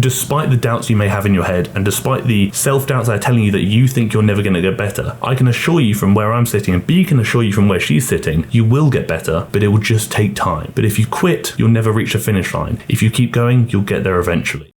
despite the doubts you may have in your head, and despite the self-doubts that are telling you that you think you're never going to get better, I can assure you from where I'm sitting, and B can assure you from where she's sitting, you will get better, but it will just take time. But if you quit, you'll never reach the finish line. If you keep going, you'll get there eventually.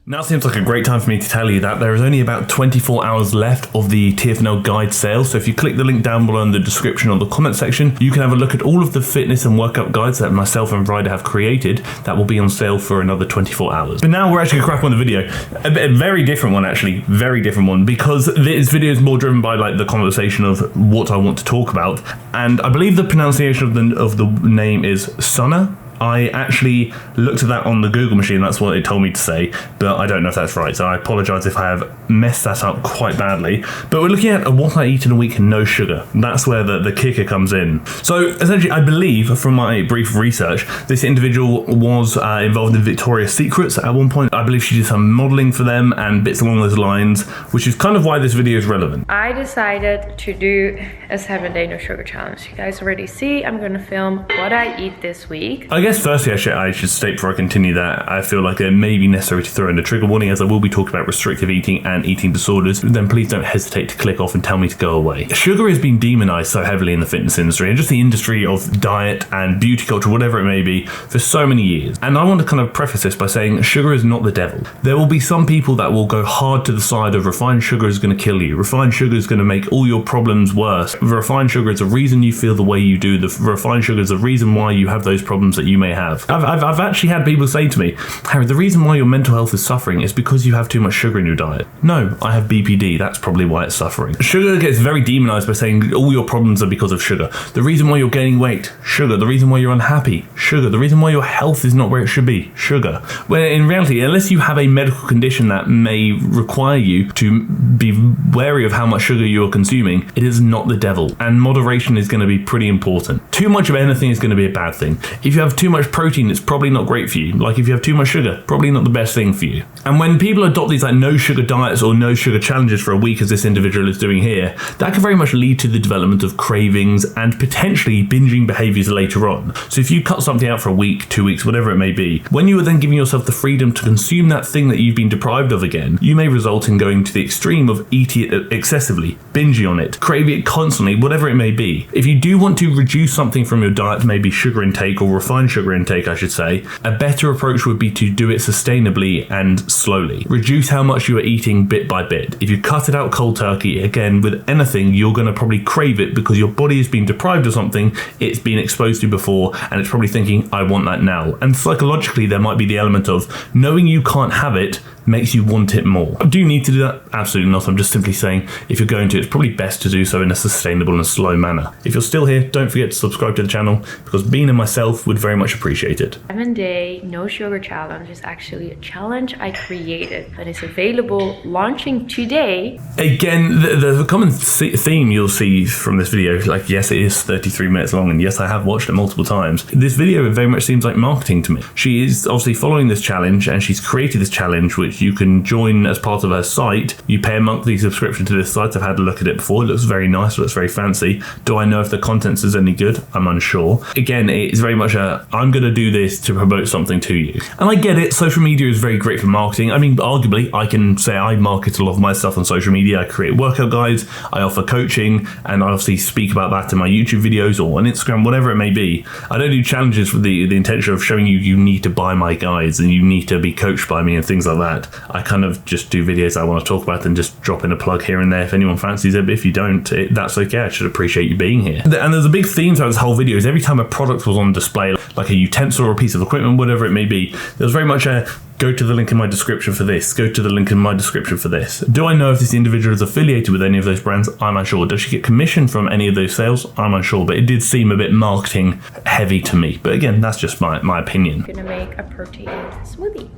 Now seems like a great time for me to tell you that there is only about 24 hours left of the TFNL guide sale. So if you click the link down below in the description or the comment section, you can have a look at all of the fitness and workout guides that myself and Ryder have created that will be on sale for another 24 hours. But now we're actually going to crack on the video. A very different one actually, very different one, because this video is more driven by like the conversation of what I want to talk about. And I believe the pronunciation of the name is Sanne. I actually looked at that on the Google machine, that's what it told me to say, but I don't know if that's right, so I apologise if I have messed that up quite badly. But we're looking at what I eat in a week, no sugar. That's where the kicker comes in. So essentially, I believe from my brief research, this individual was involved in Victoria's Secrets at one point. I believe she did some modelling for them and bits along those lines, which is kind of why this video is relevant. I decided to do a 7-day no sugar challenge. You guys already see, I'm gonna film what I eat this week. I guess firstly I should state before I continue that I feel like it may be necessary to throw in a trigger warning, as I will be talking about restrictive eating and eating disorders. Then please don't hesitate to click off and tell me to go away. Sugar has been demonized so heavily in the fitness industry and just the industry of diet and beauty culture, whatever it may be, for so many years. And I want to kind of preface this by saying sugar is not the devil. There will be some people that will go hard to the side of refined sugar is going to kill you. Refined sugar is going to make all your problems worse. Refined sugar is the reason you feel the way you do. The refined sugar is the reason why you have those problems that you may have. I've actually had people say to me, Harry, the reason why your mental health is suffering is because you have too much sugar in your diet. No, I have BPD. That's probably why it's suffering. Sugar gets very demonized by saying all your problems are because of sugar. The reason why you're gaining weight, sugar. The reason why you're unhappy, sugar. The reason why your health is not where it should be, sugar. Where in reality, unless you have a medical condition that may require you to be wary of how much sugar you're consuming, it is not the devil. And moderation is going to be pretty important. Too much of anything is going to be a bad thing. If you have too much protein, it's probably not great for you. Like if you have too much sugar, probably not the best thing for you. And when people adopt these like no sugar diets or no sugar challenges for a week, as this individual is doing here, that can very much lead to the development of cravings and potentially binging behaviors later on. So if you cut something out for a week, 2 weeks, whatever it may be, when you are then giving yourself the freedom to consume that thing that you've been deprived of again, you may result in going to the extreme of eating it excessively, binging on it, craving it constantly, whatever it may be. If you do want to reduce something from your diet, maybe sugar intake or refined sugar intake, I should say, a better approach would be to do it sustainably and slowly. Reduce how much you are eating bit by bit. If you cut it out cold turkey, again, with anything, you're going to probably crave it because your body has been deprived of something it's been exposed to before, and it's probably thinking, I want that now. And psychologically, there might be the element of knowing you can't have it makes you want it more. Do you need to do that? Absolutely not. I'm just simply saying if you're going to, it's probably best to do so in a sustainable and slow manner. If you're still here, don't forget to subscribe to the channel because Bean and myself would very much appreciate it. 7-day no sugar challenge is actually a challenge I created that is available launching today. Again, the common theme you'll see from this video, like yes, it is 33 minutes long, and yes, I have watched it multiple times. This video very much seems like marketing to me. She is obviously following this challenge and she's created this challenge which you can join as part of her site. You pay a monthly subscription to this site. I've had a look at it before. It looks very nice. It looks very fancy. Do I know if the content is any good? I'm unsure. Again, it's very much I'm going to do this to promote something to you. And I get it. Social media is very great for marketing. I mean, arguably, I can say I market a lot of my stuff on social media. I create workout guides. I offer coaching, and I obviously speak about that in my YouTube videos or on Instagram, whatever it may be. I don't do challenges with the intention of showing you need to buy my guides and you need to be coached by me and things like that. I kind of just do videos I want to talk about and just drop in a plug here and there if anyone fancies it. But if you don't, that's okay. I should appreciate you being here. And there's a big theme throughout this whole video is every time a product was on display, like a utensil or a piece of equipment, whatever it may be, there was very much a go to the link in my description for this, go to the link in my description for this. Do I know if this individual is affiliated with any of those brands? I'm unsure. Does she get commission from any of those sales? I'm unsure, but it did seem a bit marketing heavy to me. But again, that's just my opinion. I'm gonna make a protein smoothie.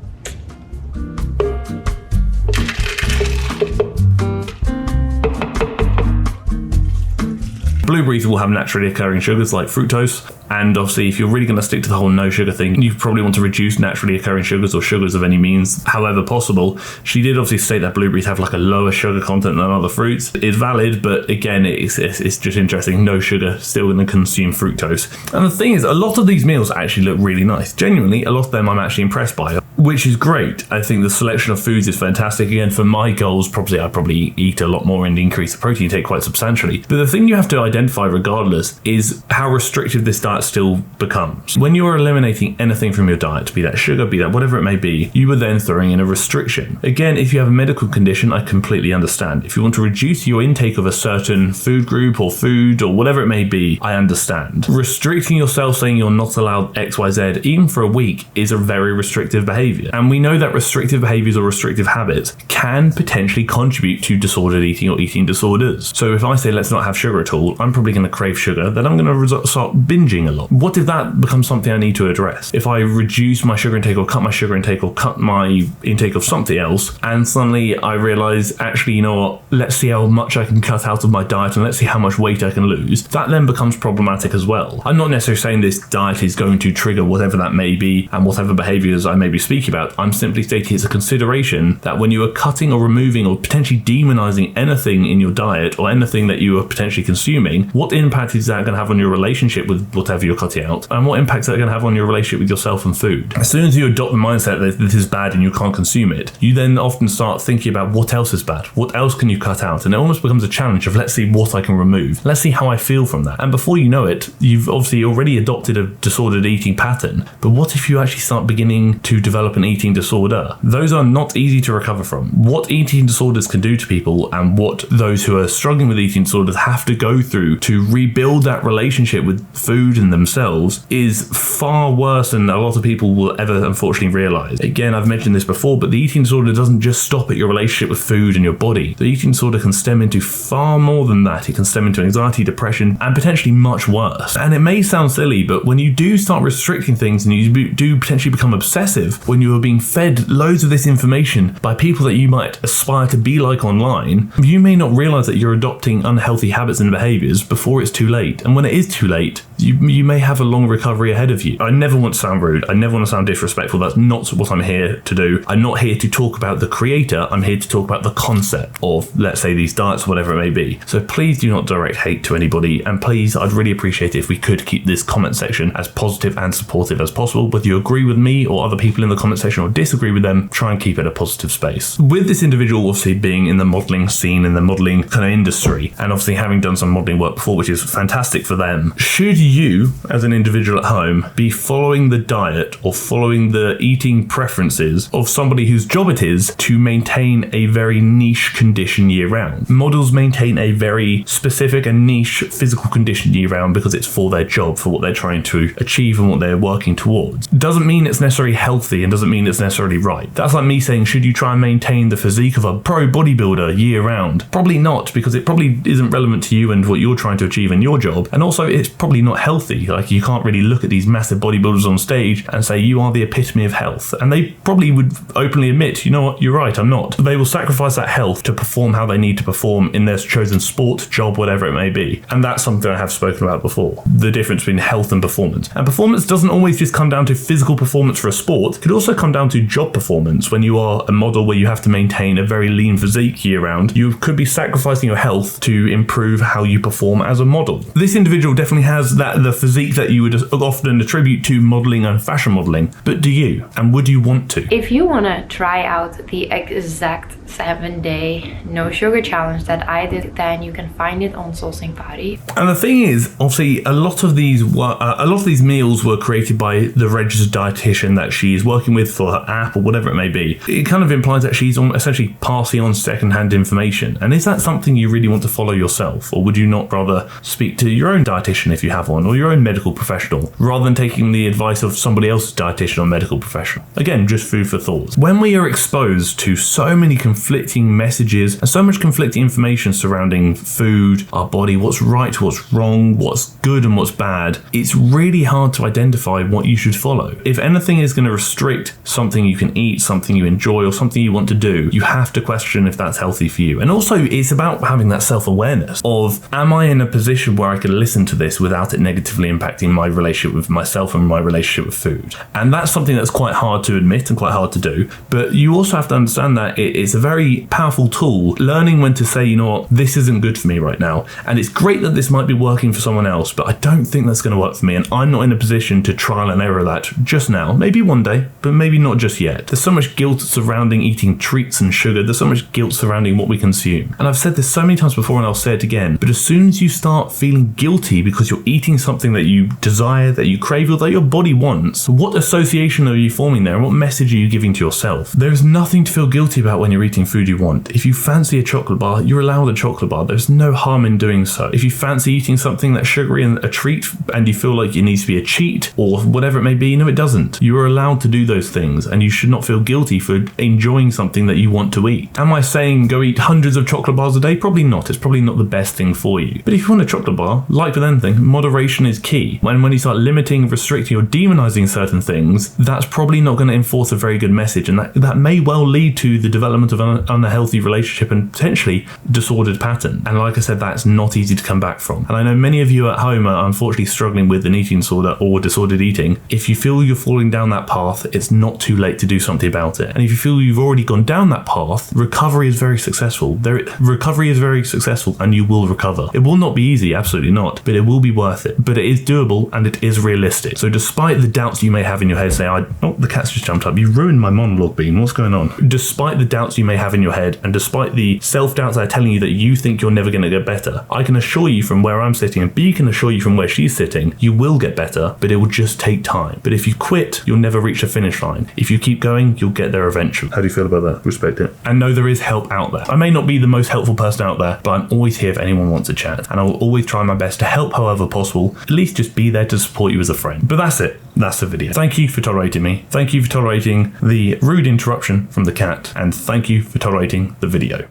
Blueberries will have naturally occurring sugars like fructose, and obviously if you're really going to stick to the whole no sugar thing, you probably want to reduce naturally occurring sugars or sugars of any means, however possible. She did obviously state that blueberries have like a lower sugar content than other fruits. It's valid, but again, it's just interesting. No sugar, still going to consume fructose. And the thing is, a lot of these meals actually look really nice. Genuinely, a lot of them I'm actually impressed by, which is great. I think the selection of foods is fantastic. Again, for my goals, I'd probably eat a lot more and increase the protein intake quite substantially. But the thing you have to identify regardless is how restrictive this diet still becomes. When you are eliminating anything from your diet, be that sugar, be that whatever it may be, you are then throwing in a restriction. Again, if you have a medical condition, I completely understand. If you want to reduce your intake of a certain food group or food or whatever it may be, I understand. Restricting yourself, saying you're not allowed XYZ, even for a week, is a very restrictive behavior. And we know that restrictive behaviors or restrictive habits can potentially contribute to disordered eating or eating disorders. So if I say let's not have sugar at all, I'm probably going to crave sugar, then I'm going to start binging a lot. What if that becomes something I need to address? If I reduce my sugar intake or cut my sugar intake or cut my intake of something else, and suddenly I realize, actually, you know what, let's see how much I can cut out of my diet and let's see how much weight I can lose, that then becomes problematic as well. I'm not necessarily saying this diet is going to trigger whatever that may be and whatever behaviors I may be speaking about. I'm simply stating it's a consideration that when you are cutting or removing or potentially demonizing anything in your diet or anything that you are potentially consuming, what impact is that going to have on your relationship with whatever you're cutting out, and what impact is that going to have on your relationship with yourself and food? As soon as you adopt the mindset that this is bad and you can't consume it, you then often start thinking about what else is bad, what else can you cut out, and it almost becomes a challenge of let's see what I can remove, let's see how I feel from that. And before you know it, you've obviously already adopted a disordered eating pattern, but what if you actually start beginning to develop an eating disorder? Those are not easy to recover from. What eating disorders can do to people and what those who are struggling with eating disorders have to go through to rebuild that relationship with food and themselves is far worse than a lot of people will ever unfortunately realize. Again, I've mentioned this before, but the eating disorder doesn't just stop at your relationship with food and your body. The eating disorder can stem into far more than that. It can stem into anxiety, depression, and potentially much worse. And it may sound silly, but when you do start restricting things and you do potentially become obsessive, when you are being fed loads of this information by people that you might aspire to be like online, you may not realize that you're adopting unhealthy habits and behaviors before it's too late. And when it is too late, you may have a long recovery ahead of you. I never want to sound rude. I never want to sound disrespectful. That's not what I'm here to do. I'm not here to talk about the creator. I'm here to talk about the concept of, let's say, these diets, whatever it may be. So please do not direct hate to anybody. And please, I'd really appreciate it if we could keep this comment section as positive and supportive as possible. Whether you agree with me or other people in the comment section or disagree with them, try and keep it a positive space. With this individual obviously being in the modeling scene, in the modeling kind of industry, and obviously having done some modeling work before, which is fantastic for them, should you, as an individual at home, be following the diet or following the eating preferences of somebody whose job it is to maintain a very niche condition year round? Models maintain a very specific and niche physical condition year round because it's for their job, for what they're trying to achieve and what they're working towards. Doesn't mean it's necessarily healthy and doesn't mean it's necessarily right. That's like me saying, should you try and maintain the physique of a pro bodybuilder year round? Probably not, because it probably isn't relevant to you and what you're trying to achieve in your job. And also it's probably not healthy. Like, you can't really look at these massive bodybuilders on stage and say you are the epitome of health. And they probably would openly admit, you know what, you're right, I'm not. They will sacrifice that health to perform how they need to perform in their chosen sport, job, whatever it may be. And that's something I have spoken about before. The difference between health and performance. And performance doesn't always just come down to physical performance for a sport. It could also come down to job performance. When you are a model where you have to maintain a very lean physique year round, you could be sacrificing your health to improve how you perform as a model. This individual definitely has the physique that you would often attribute to modeling and fashion modeling, but do you? And would you want to? If you want to try out the exact 7-day no sugar challenge that I did, then you can find it on Sourcing Body. And the thing is, obviously, a lot of these meals were created by the registered dietitian that she's working with for her app or whatever it may be. It kind of implies that she's essentially passing on secondhand information. And is that something you really want to follow yourself, or would you not rather speak to your own dietitian if you have one? one or your own medical professional, rather than taking the advice of somebody else's dietitian or medical professional. Again, just food for thought. When we are exposed to so many conflicting messages and so much conflicting information surrounding food, our body, what's right, what's wrong, what's good and what's bad, it's really hard to identify what you should follow. If anything is going to restrict something you can eat, something you enjoy, or something you want to do, you have to question if that's healthy for you. And also, it's about having that self-awareness of, am I in a position where I can listen to this without it negatively impacting my relationship with myself and my relationship with food? And that's something that's quite hard to admit and quite hard to do. But you also have to understand that it's a very powerful tool, learning when to say, you know what, this isn't good for me right now. And it's great that this might be working for someone else, but I don't think that's going to work for me. And I'm not in a position to trial and error that just now. Maybe one day, but maybe not just yet. There's so much guilt surrounding eating treats and sugar. There's so much guilt surrounding what we consume. And I've said this so many times before and I'll say it again, but as soon as you start feeling guilty because you're eating something that you desire, that you crave, or that your body wants, what association are you forming there? And what message are you giving to yourself? There's nothing to feel guilty about when you're eating food you want. If you fancy a chocolate bar, you're allowed a chocolate bar. There's no harm in doing so. If you fancy eating something that's sugary and a treat and you feel like it needs to be a cheat or whatever it may be, no, it doesn't. You are allowed to do those things and you should not feel guilty for enjoying something that you want to eat. Am I saying go eat hundreds of chocolate bars a day? Probably not. It's probably not the best thing for you. But if you want a chocolate bar, like with anything, moderation is key. When you start limiting, restricting or demonizing certain things, that's probably not going to enforce a very good message, and that may well lead to the development of an unhealthy relationship and potentially disordered pattern. And like I said, that's not easy to come back from. And I know many of you at home are unfortunately struggling with an eating disorder or disordered eating. If you feel you're falling down that path, it's not too late to do something about it. And if you feel you've already gone down that path, recovery is very successful. Recovery is very successful and you will recover. It will not be easy, absolutely not, but it will be worth it. But it is doable and it is realistic. So despite the doubts you may have in your head, the cat's just jumped up. You ruined my monologue, Bean. What's going on? Despite the doubts you may have in your head and despite the self-doubts that are telling you that you think you're never going to get better, I can assure you from where I'm sitting and B can assure you from where she's sitting, you will get better, but it will just take time. But if you quit, you'll never reach the finish line. If you keep going, you'll get there eventually. How do you feel about that? Respect it. And know there is help out there. I may not be the most helpful person out there, but I'm always here if anyone wants a chat. And I will always try my best to help however possible. At least just be there to support you as a friend. But that's it. That's the video. Thank you for tolerating me. Thank you for tolerating the rude interruption from the cat. And thank you for tolerating the video.